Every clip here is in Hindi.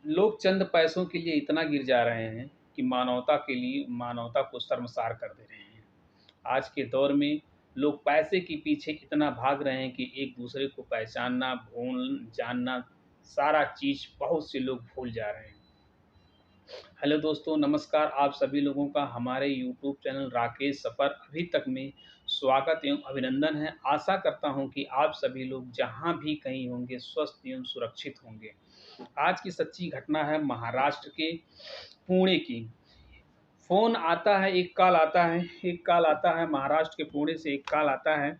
लोग चंद पैसों के लिए इतना गिर जा रहे हैं कि मानवता के लिए मानवता को शर्मसार कर दे रहे हैं। आज के दौर में लोग पैसे के पीछे इतना भाग रहे हैं कि एक दूसरे को पहचानना, भूल जानना, सारा चीज़ बहुत से लोग भूल जा रहे हैं। हेलो दोस्तों, नमस्कार। आप सभी लोगों का हमारे यूट्यूब चैनल राकेश सफ़र अभी तक में स्वागत एवं अभिनंदन है। आशा करता हूं कि आप सभी लोग जहां भी कहीं होंगे स्वस्थ एवं सुरक्षित होंगे। आज की सच्ची घटना है महाराष्ट्र के पुणे की। फ़ोन आता है, एक कॉल आता है महाराष्ट्र के पुणे से। एक कॉल आता है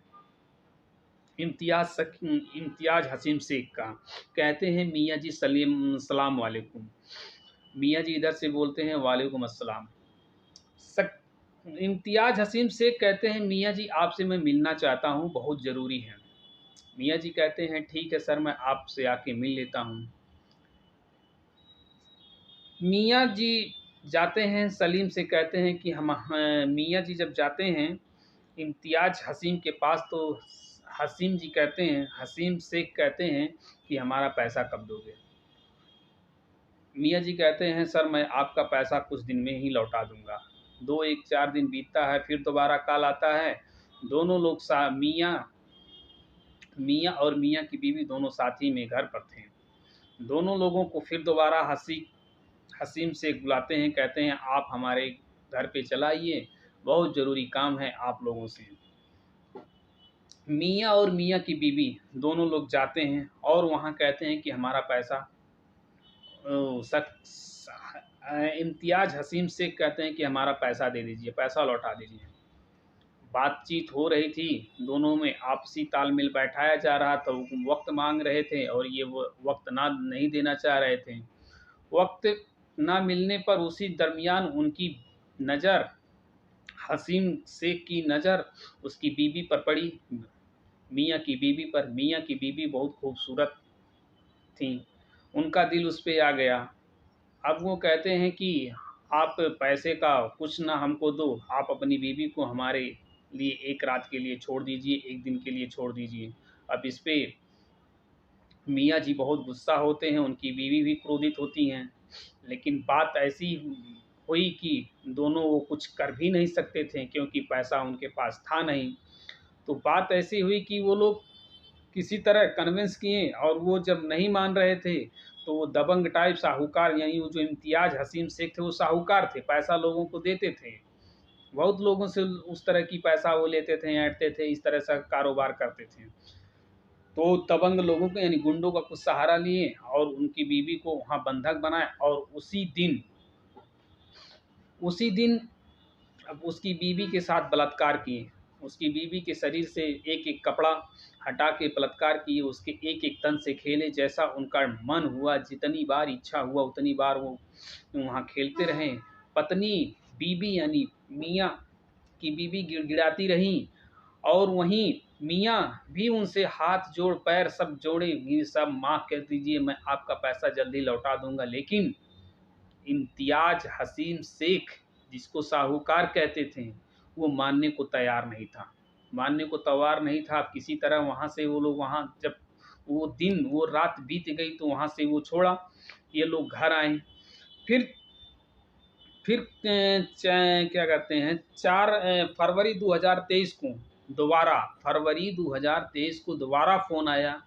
इम्तियाज़ हसीम शेख का। कहते हैं मियाँ जी सलाम वालेकुम। मियाँ जी इधर से बोलते हैं वालेकुम अस्सलाम। इम्तियाज़ हसीम शेख कहते हैं मियाँ जी आपसे मैं मिलना चाहता हूँ, बहुत ज़रूरी है। मियाँ जी कहते हैं ठीक है सर, मैं आपसे आके मिल लेता हूँ। मियाँ जी जाते हैं, सलीम से कहते हैं कि मियाँ जी जब जाते हैं इम्तियाज़ हसीम के पास, तो हसीम शेख कहते हैं कि हमारा पैसा कब दोगे। मियाँ जी कहते हैं सर मैं आपका पैसा कुछ दिन में ही लौटा दूंगा। 4 दिन बीतता है, फिर दोबारा कॉल आता है। दोनों लोग मियाँ और मियाँ की बीवी दोनों साथ ही में घर पर थे। दोनों लोगों को फिर दोबारा हसीम से बुलाते हैं, कहते हैं आप हमारे घर पे चलाइए, बहुत ज़रूरी काम है आप लोगों से। मियाँ और मियाँ की बीवी दोनों लोग जाते हैं और वहाँ कहते हैं कि हमारा पैसा इम्तियाज़ हसीम शेख कहते हैं कि हमारा पैसा दे दीजिए, पैसा लौटा दीजिए। बातचीत हो रही थी, दोनों में आपसी तालमेल बैठाया जा रहा था। वो वक्त मांग रहे थे और ये वो वक्त ना नहीं देना चाह रहे थे। वक्त ना मिलने पर उसी दरमियान उनकी नज़र, हसीम शेख की नज़र उसकी बीवी पर पड़ी, मियाँ की बीवी पर। मियाँ की बीवी बहुत खूबसूरत थी, उनका दिल उस पे आ गया। अब वो कहते हैं कि आप पैसे का कुछ ना हमको दो, आप अपनी बीवी को हमारे लिए एक रात के लिए छोड़ दीजिए, एक दिन के लिए छोड़ दीजिए। अब इस पे मियाँ जी बहुत गुस्सा होते हैं, उनकी बीवी भी क्रोधित होती हैं। लेकिन बात ऐसी हुई कि दोनों वो कुछ कर भी नहीं सकते थे क्योंकि पैसा उनके पास था नहीं। तो बात ऐसी हुई कि वो लोग किसी तरह कन्विंस किए और वो जब नहीं मान रहे थे तो वो दबंग टाइप साहूकार, यानी वो जो इम्तियाज़ हसीम शेख थे वो साहूकार थे, पैसा लोगों को देते थे। बहुत लोगों से उस तरह की पैसा वो लेते थे, ऐंठते थे, इस तरह से कारोबार करते थे। तो दबंग लोगों को यानी गुंडों का कुछ सहारा लिए और उनकी बीवी को वहाँ बंधक बनाए और उसी दिन अब उसकी बीवी के साथ बलात्कार किए। उसकी बीवी के शरीर से एक-एक कपड़ा हटा के बलात्कार किए, उसके एक-एक तन से खेले, जैसा उनका मन हुआ, जितनी बार इच्छा हुआ उतनी बार वो वहाँ खेलते रहे। पत्नी, बीवी यानी मियाँ की बीवी गिड़गिड़ाती रहीं और वहीं मियाँ भी उनसे हाथ जोड़ पैर सब जोड़े, ये सब माफ़ कर दीजिए, मैं आपका पैसा जल्दी लौटा दूँगा। लेकिन इम्तियाज़ हसीम शेख, जिसको साहूकार कहते थे, वो मानने को तैयार नहीं था। मानने को तैयार नहीं था। अब किसी तरह वहाँ से वो लोग, वहाँ जब वो रात बीत गई तो वहाँ से वो छोड़ा। ये लोग घर आए। फिर फिर क्या कहते हैं 4 फरवरी 2023 को दोबारा फ़ोन आया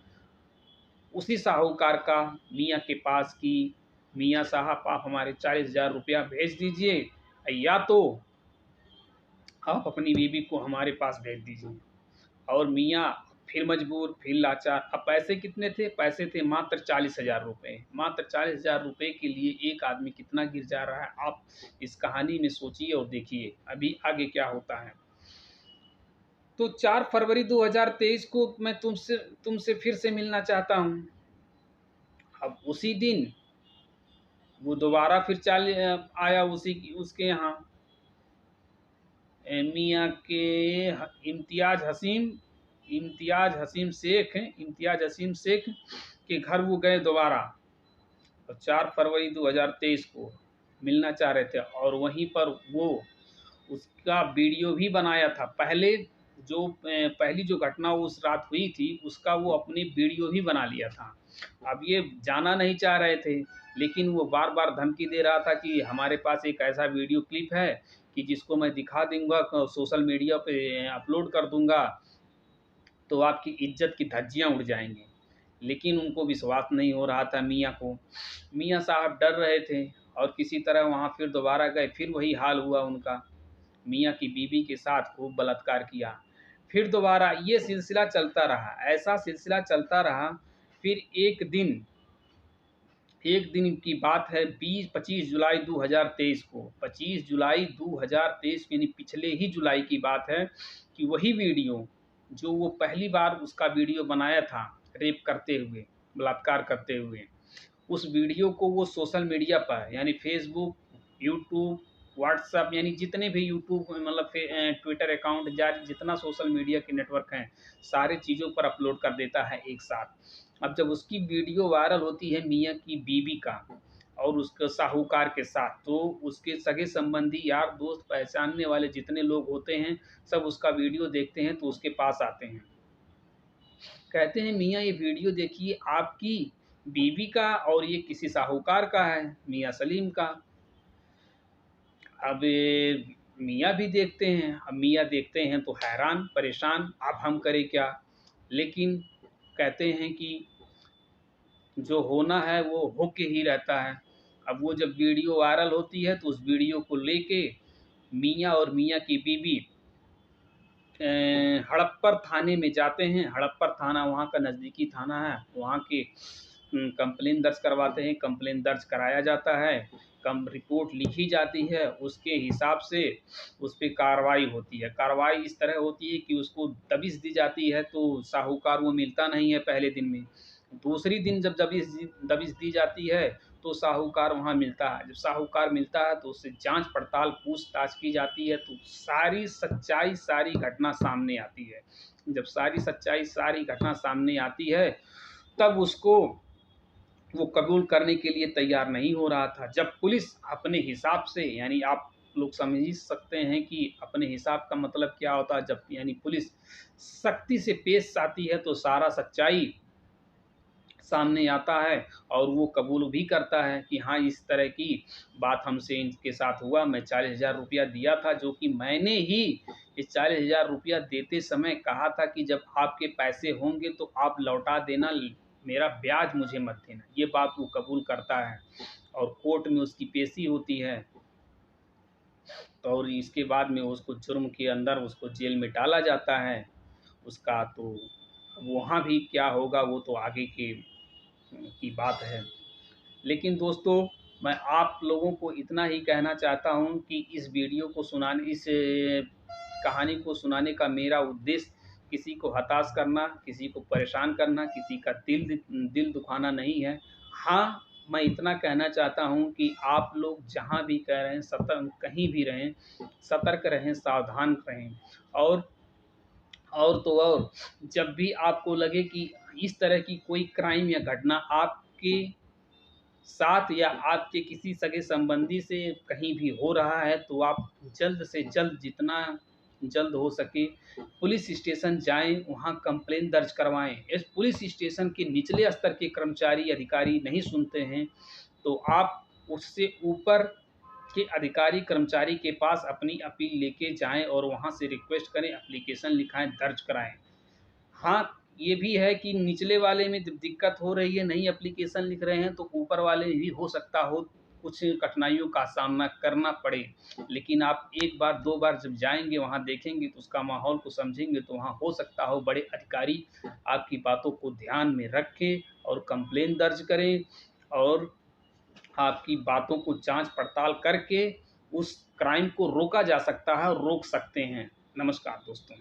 उसी साहूकार का मियाँ के पास कि मियाँ साहब आप हमारे 40,000 रुपया भेज दीजिए, या तो आप अपनी बीवी को हमारे पास भेज दीजिए। और मियाँ फिर मजबूर, फिर लाचार। अब पैसे कितने थे? पैसे थे मात्र 40,000 रुपये। मात्र 40,000 रुपये के लिए एक आदमी कितना गिर जा रहा है, आप इस कहानी में सोचिए और देखिए अभी आगे क्या होता है। तो 4 फरवरी 2023 को मैं तुमसे फिर से मिलना चाहता हूँ। अब उसी दिन वो दोबारा फिर आया उसके यहाँ मियाँ के इम्तियाज़ हसीम शेख के घर वो गए दोबारा। और 4 फरवरी 2023 को मिलना चाह रहे थे और वहीं पर वो उसका वीडियो भी बनाया था। पहली जो घटना उस रात हुई थी उसका वो अपनी वीडियो भी बना लिया था। अब ये जाना नहीं चाह रहे थे, लेकिन वो बार बार धमकी दे रहा था कि हमारे पास एक ऐसा वीडियो क्लिप है कि जिसको मैं दिखा दूंगा, सोशल मीडिया पे अपलोड कर दूंगा, तो आपकी इज्जत की धज्जियां उड़ जाएंगी। लेकिन उनको विश्वास नहीं हो रहा था मियाँ को। मियाँ साहब डर रहे थे और किसी तरह वहाँ फिर दोबारा गए, फिर वही हाल हुआ उनका। मियाँ की बीवी के साथ खूब बलात्कार किया। फिर दोबारा ये सिलसिला चलता रहा, ऐसा सिलसिला चलता रहा। फिर एक दिन की बात है, 25 जुलाई 2023 को, 25 जुलाई 2023 यानी पिछले ही जुलाई की बात है कि वही वीडियो जो वो पहली बार उसका वीडियो बनाया था रेप करते हुए, बलात्कार करते हुए, उस वीडियो को वो सोशल मीडिया पर यानी फेसबुक, यूट्यूब, व्हाट्सएप, यानी जितने भी यूट्यूब मतलब ट्विटर अकाउंट जारी जितना सोशल मीडिया के नेटवर्क हैं, सारे चीज़ों पर अपलोड कर देता है एक साथ। अब जब उसकी वीडियो वायरल होती है मियाँ की बीवी का और उसके साहूकार के साथ, तो उसके सगे संबंधी, यार दोस्त, पहचानने वाले जितने लोग होते हैं, सब उसका वीडियो देखते हैं तो उसके पास आते हैं, कहते हैं मियाँ ये वीडियो देखिए, आपकी बीवी का और ये किसी साहूकार का है, मियाँ सलीम का। अब मियाँ भी देखते हैं, अब मियाँ देखते हैं तो हैरान परेशान, अब हम करें क्या। लेकिन कहते हैं कि जो होना है वो होके ही रहता है। अब वो जब वीडियो वायरल होती है तो उस वीडियो को लेके मियाँ और मियाँ की बीवी हड़प्पर थाने में जाते हैं। हड़प्पर थाना वहाँ का नज़दीकी थाना है, वहाँ के कंप्लेन दर्ज करवाते हैं। कंप्लेन दर्ज कराया जाता है, कम रिपोर्ट लिखी जाती है, उसके हिसाब से उस पर कार्रवाई होती है। कार्रवाई इस तरह होती है कि उसको दबिश दी जाती है, तो साहूकार वो मिलता नहीं है पहले दिन में। दूसरी दिन जब दबिश दी जाती है तो साहूकार वहाँ मिलता है। जब साहूकार मिलता है तो उससे जांच पड़ताल पूछताछ की जाती है, तो सारी सच्चाई, सारी घटना सामने आती है। जब सारी सच्चाई, सारी घटना सामने आती है, तब उसको वो कबूल करने के लिए तैयार नहीं हो रहा था। जब पुलिस अपने हिसाब से, यानी आप लोग समझ ही सकते हैं कि अपने हिसाब का मतलब क्या होता है, जब यानी पुलिस सख्ती से पेश आती है तो सारा सच्चाई सामने आता है और वो कबूल भी करता है कि हाँ, इस तरह की बात हमसे इनके साथ हुआ। मैं 40,000 रुपया दिया था, जो कि मैंने ही इस 40,000 रुपया देते समय कहा था कि जब आपके पैसे होंगे तो आप लौटा देना, मेरा ब्याज मुझे मत देना। ये बात वो कबूल करता है और कोर्ट में उसकी पेशी होती है, और इसके बाद में उसको जुर्म के अंदर उसको जेल में डाला जाता है उसका। तो वहाँ भी क्या होगा वो तो आगे की बात है। लेकिन दोस्तों, मैं आप लोगों को इतना ही कहना चाहता हूँ कि इस वीडियो को सुनाने, इस कहानी को सुनाने का मेरा उद्देश्य किसी को हताश करना, किसी को परेशान करना, किसी का दिल दुखाना नहीं है। हाँ, मैं इतना कहना चाहता हूँ कि आप लोग जहाँ भी कह रहे हैं, कहीं भी रहें, सतर्क रहें, सावधान रहें। और और जब भी आपको लगे कि इस तरह की कोई क्राइम या घटना आपके साथ या आपके किसी सगे संबंधी से कहीं भी हो रहा है, तो आप जल्द से जल्द, जितना जल्द हो सके, पुलिस स्टेशन जाएं, वहां कंप्लेन दर्ज करवाएं। इस पुलिस स्टेशन के निचले स्तर के कर्मचारी अधिकारी नहीं सुनते हैं, तो आप उससे ऊपर के अधिकारी कर्मचारी के पास अपनी अपील लेके जाएं और वहां से रिक्वेस्ट करें, एप्लीकेशन लिखाएं, दर्ज कराएं। हाँ, ये भी है कि निचले वाले में जब दिक्कत हो रही है, नहीं एप्लीकेशन लिख रहे हैं, तो ऊपर वाले भी हो सकता हो कुछ कठिनाइयों का सामना करना पड़े। लेकिन आप एक बार दो बार जब जाएंगे, वहाँ देखेंगे, तो उसका माहौल को समझेंगे, तो वहाँ हो सकता हो बड़े अधिकारी आपकी बातों को ध्यान में रखें और कंप्लेन दर्ज करें, और आपकी बातों को जांच पड़ताल करके उस क्राइम को रोका जा सकता है और रोक सकते हैं। नमस्कार दोस्तों।